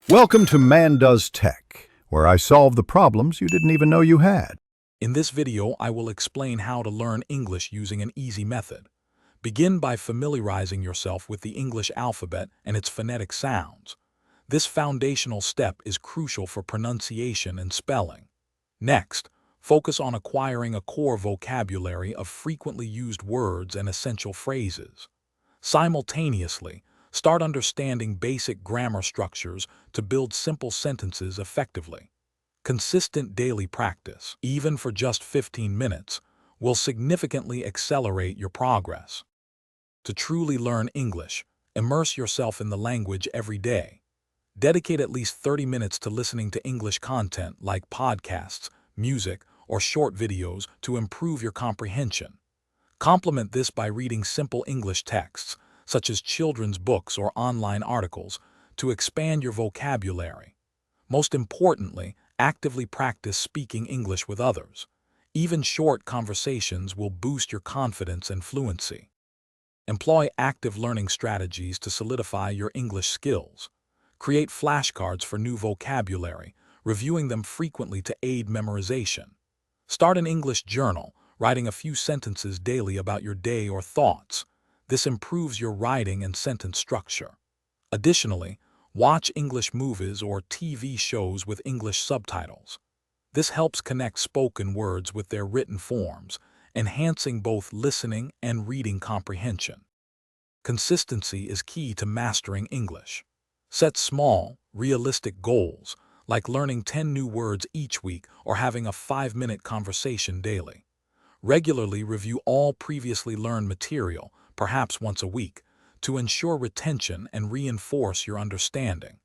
Welcome to Man Does Tech, where I solve the problems you didn't even know you had. In this video, I will explain how to learn English using an easy method. Begin by familiarizing yourself with the English alphabet and its phonetic sounds. This foundational step is crucial for pronunciation and spelling. Next, focus on acquiring a core vocabulary of frequently used words and essential phrases. Simultaneously, start understanding basic grammar structures to build simple sentences effectively. Consistent daily practice, even for just 15 minutes, will significantly accelerate your progress. To truly learn English, immerse yourself in the language every day. Dedicate at least 30 minutes to listening to English content like podcasts, music, or short videos to improve your comprehension. Complement this by reading simple English texts, such as children's books or online articles, to expand your vocabulary. Most importantly, actively practice speaking English with others. Even short conversations will boost your confidence and fluency. Employ active learning strategies to solidify your English skills. Create flashcards for new vocabulary, reviewing them frequently to aid memorization. Start an English journal, writing a few sentences daily about your day or thoughts. This improves your writing and sentence structure. Additionally, watch English movies or TV shows with English subtitles. This helps connect spoken words with their written forms, enhancing both listening and reading comprehension. Consistency is key to mastering English. Set small, realistic goals, like learning 10 new words each week or having a 5-minute conversation daily. Regularly review all previously learned material, perhaps once a week, to ensure retention and reinforce your understanding.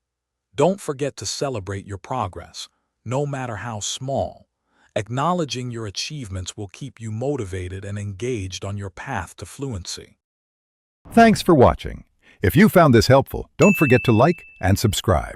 Don't forget to celebrate your progress, no matter how small. Acknowledging your achievements will keep you motivated and engaged on your path to fluency. Thanks for watching. If you found this helpful, don't forget to like and subscribe.